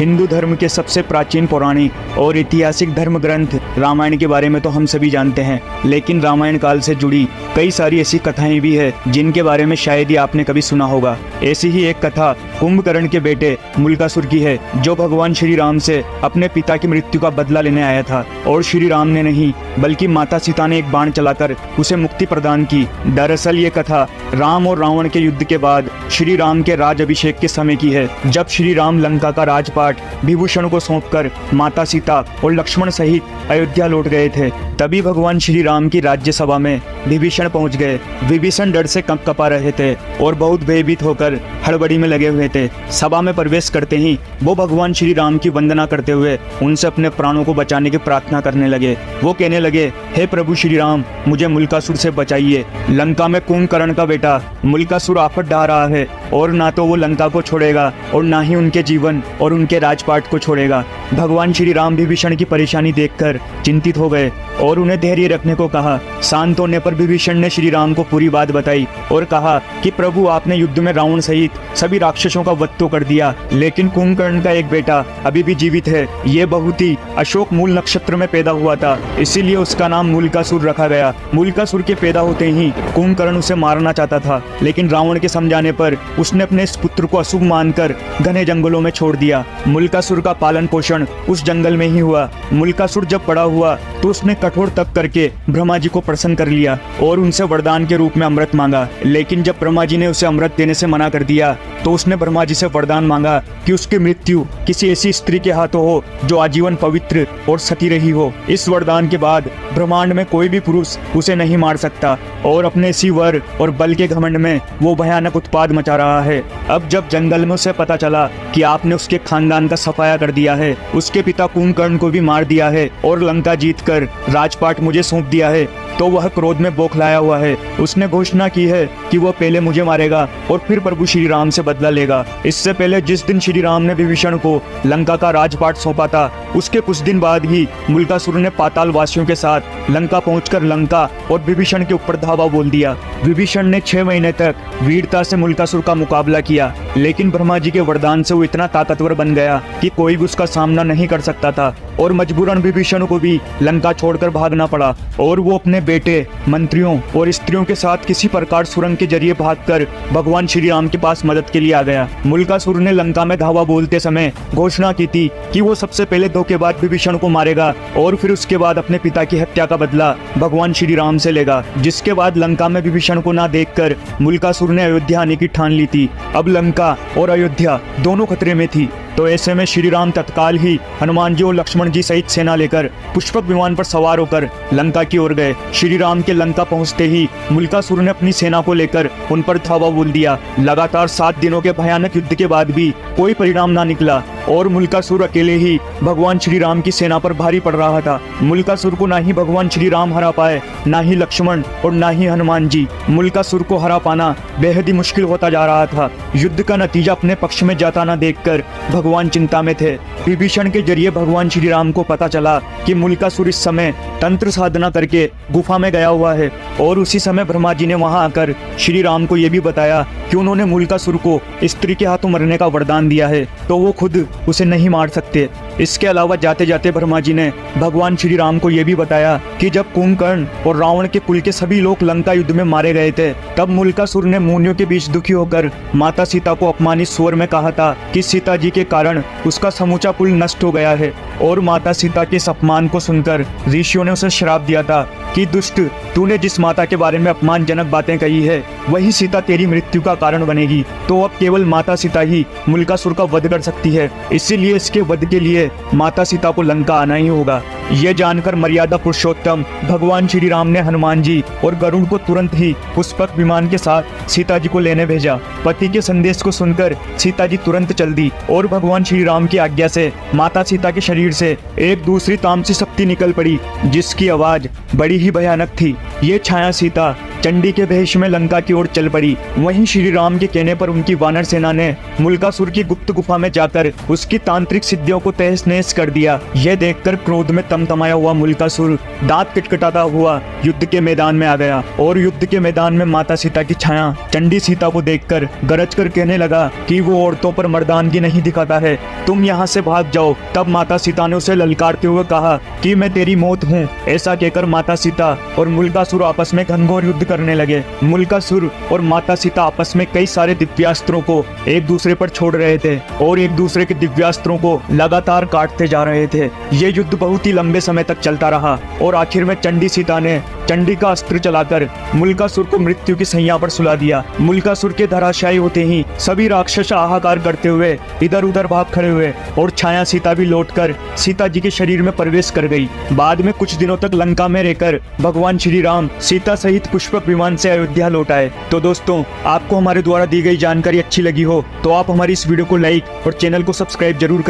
हिंदू धर्म के सबसे प्राचीन पौराणिक और ऐतिहासिक धर्म ग्रंथ रामायण के बारे में तो हम सभी जानते हैं, लेकिन रामायण काल से जुड़ी कई सारी ऐसी कथाएं भी है जिनके बारे में शायद ही आपने कभी सुना होगा। ऐसी ही एक कथा कुंभकर्ण के बेटे मुल्कासुर की है, जो भगवान श्री राम से अपने पिता की मृत्यु का बदला लेने आया था। और श्री राम ने नहीं बल्कि माता सीता ने एक बाण चलाकर उसे मुक्ति प्रदान की। दरअसल ये कथा राम और रावण के युद्ध के बाद श्री राम के राज अभिषेक के समय की है, जब श्री राम लंका का राजपाट विभूषण को सौंपकर माता सीता और लक्ष्मण सहित अयोध्या लौट गए थे। तभी भगवान श्री राम की राज्यसभा में विभीषण पहुंच गए। विभीषण डर से कंपकपा रहे थे और बहुत भयभीत होकर हड़बड़ी में लगे हुए थे। सभा में प्रवेश करते ही वो भगवान श्री राम की वंदना करते हुए उनसे अपने प्राणों को बचाने की प्रार्थना करने लगे। वो कहने लगे, हे प्रभु श्री राम, मुझे मुल्कासुर से बचाइए। लंका में कुंभकर्ण का बेटा मुल्कासुर आफत ढा रहा है और ना तो वो लंका को छोड़ेगा और ना ही उनके जीवन और उनके राजपाट को छोड़ेगा। भगवान श्री राम विभीषण की परेशानी देखकर चिंतित हो गए और उन्हें धैर्य रखने को कहा। शांत होने पर विभीषण ने श्री राम को पूरी बात बताई और कहा कि प्रभु, आपने युद्ध में रावण सहित सभी राक्षसों का वध तो कर दिया, लेकिन कुंभकर्ण का एक बेटा अभी भी जीवित है। ये बहुत ही अशोक मूल नक्षत्र में पैदा हुआ था, इसीलिए उसका नाम मुल्कासुर रखा गया। मुल्कासुर के पैदा होते ही कुंभकर्ण उसे मारना चाहता था, लेकिन रावण के समझाने पर उसने अपने इस पुत्र को अशुभ मानकर घने जंगलों में छोड़ दिया। मुल्कासुर का पालन पोषण उस जंगल में ही हुआ। मुल्कासुर जब बड़ा हुआ तो उसने कठोर तप करके ब्रह्मा जी को प्रसन्न कर लिया और उनसे वरदान के रूप में अमृत मांगा। लेकिन जब ब्रह्मा जी ने उसे अमृत देने से मना कर दिया तो उसने ब्रह्मा जी से वरदान मांगा कि उसकी मृत्यु किसी ऐसी स्त्री के हाथों हो जो आजीवन पवित्र और सती रही हो। इस वरदान के बाद ब्रह्मांड में कोई भी पुरुष उसे नहीं मार सकता और अपने इसी वर और बल के घमंड में वो भयानक उत्पाद मचा रहा है। अब जब जंगल में उसे पता चला कि आपने उसके खानदान का सफाया कर दिया है, उसके पिता कुंभकर्ण को भी मार दिया है और लंका जीतकर राजपाट मुझे सौंप दिया है, तो वह क्रोध में बौखलाया हुआ है। उसने घोषणा की है कि वह पहले मुझे मारेगा और फिर प्रभु श्री राम से बदला लेगा। इससे पहले जिस दिन श्री राम ने विभीषण को लंका का राजपाट सौंपा था, उसके कुछ दिन बाद ही मुल्कासुर ने पाताल वासियों के साथ लंका पहुंचकर लंका और विभीषण के ऊपर धावा बोल दिया। विभीषण ने 6 महीने तक वीरता से मुल्कासुर का मुकाबला किया, लेकिन ब्रह्मा जी के वरदान से वो इतना ताकतवर बन गया कि कोई भी उसका सामना नहीं कर सकता था और मजबूरन विभीषण को भी लंका छोड़कर भागना पड़ा। और वो अपने बेटे, मंत्रियों और स्त्रियों के साथ किसी प्रकार सुरंग के जरिए भागकर भगवान श्री राम के पास मदद के लिए आ गया। मुल्कासुर ने लंका में धावा बोलते समय घोषणा की थी कि वो सबसे पहले धोखेबाज विभीषण को मारेगा और फिर उसके बाद अपने पिता की हत्या का बदला भगवान श्री राम से लेगा। जिसके बाद लंका में विभीषण को ना देखकर मुल्कासुर ने अयोध्या आने की ठान ली थी। अब लंका और अयोध्या दोनों खतरे में थी, तो ऐसे में श्री राम तत्काल ही हनुमान जी और लक्ष्मण जी सहित सेना लेकर पुष्पक विमान पर सवार होकर लंका की ओर गए। श्री राम के लंका पहुंचते ही मुल्कासुर ने अपनी सेना को लेकर उन पर धावा बोल दिया। लगातार 7 दिनों के भयानक युद्ध के बाद भी कोई परिणाम ना निकला और मुल्कासुर अकेले ही भगवान श्री राम की सेना पर भारी पड़ रहा था। मुल्कासुर को ना ही भगवान श्री राम हरा पाए, ना ही लक्ष्मण और ना ही हनुमान जी। मुल्कासुर को हरा पाना बेहद ही मुश्किल होता जा रहा था। युद्ध का नतीजा अपने पक्ष में जाता ना देखकर भगवान चिंता में थे। विभीषण के जरिए भगवान श्री राम को पता चला कि मुल्कासुर इस समय तंत्र साधना करके गुफा में गया हुआ है और उसी समय ब्रह्मा जी ने वहां आकर श्री राम को यह भी बताया कि उन्होंने मुल्कासुर को स्त्री के हाथों मरने का वरदान दिया है, तो वो खुद उसे नहीं मार सकते। इसके अलावा जाते जाते ब्रह्मा जी ने भगवान श्री राम को यह भी बताया कि जब कुंभकर्ण और रावण के कुल के सभी लोग लंका युद्ध में मारे गए थे, तब मुल्कासुर ने मुनियों के बीच दुखी होकर माता सीता को अपमानित स्वर में कहा था कि सीता जी के कारण उसका समूचा कुल नष्ट हो गया है। और माता सीता के इस अपमान को सुनकर ऋषियों ने उसे श्राप दिया था कि दुष्ट, तूने जिस माता के बारे में अपमानजनक बातें कही है, वही सीता तेरी मृत्यु का कारण बनेगी। तो अब केवल माता सीता ही मुल्कासुर का वध कर सकती है, इसीलिए इसके वध के लिए माता सीता को लंका आना ही होगा। ये जानकर मर्यादा पुरुषोत्तम भगवान श्री राम ने हनुमान जी और गरुड़ को तुरंत ही पुष्पक विमान के साथ सीता जी को लेने भेजा। पति के संदेश को सुनकर सीता जी तुरंत चल दी और भगवान श्री राम की आज्ञा से माता सीता के शरीर से एक दूसरी तामसी शक्ति निकल पड़ी, जिसकी आवाज बड़ी ही भयानक थी। ये छाया सीता चंडी के भेष में लंका की ओर चल पड़ी। वहीं श्री राम के कहने पर उनकी वानर सेना ने मुल्कासुर की गुप्त गुफा में जाकर उसकी तांत्रिक सिद्धियों को तहस नहस कर दिया। यह देखकर क्रोध में तमतमाया हुआ मुल्कासुर दांत कटकटाता हुआ युद्ध के मैदान में आ गया और युद्ध के मैदान में माता सीता की छाया चंडी सीता को देखकर गरज कर कहने लगा कि वो औरतों पर मर्दानगी नहीं दिखाता है, तुम यहाँ से भाग जाओ। तब माता सीता ने उसे ललकारते हुए कहा कि मैं तेरी मौत हूँ। ऐसा कहकर माता सीता और मुल्कासुर आपस में घनघोर युद्ध करने लगे। मुल्कासुर और माता सीता आपस में कई सारे दिव्यास्त्रों को एक दूसरे पर छोड़ रहे थे और एक दूसरे के दिव्यास्त्रों को लगातार काटते जा रहे थे। ये युद्ध बहुत ही लंबे समय तक चलता रहा और आखिर में चंडी सीता ने चंडी का अस्त्र चलाकर मुल्कासुर को मृत्यु की सैया पर सुला दिया। मुल्कासुर के धराशायी होते ही सभी राक्षस हाहाकार करते हुए इधर उधर भाग खड़े हुए और छाया सीता भी लौटकर सीता जी के शरीर में प्रवेश कर गई। बाद में कुछ दिनों तक लंका में रहकर भगवान श्री राम सीता सहित पुष्पक विमान से अयोध्या लौट आए। तो दोस्तों, आपको हमारे द्वारा दी गई जानकारी अच्छी लगी हो तो आप हमारी इस वीडियो को लाइक और चैनल को सब्सक्राइब जरूर करें।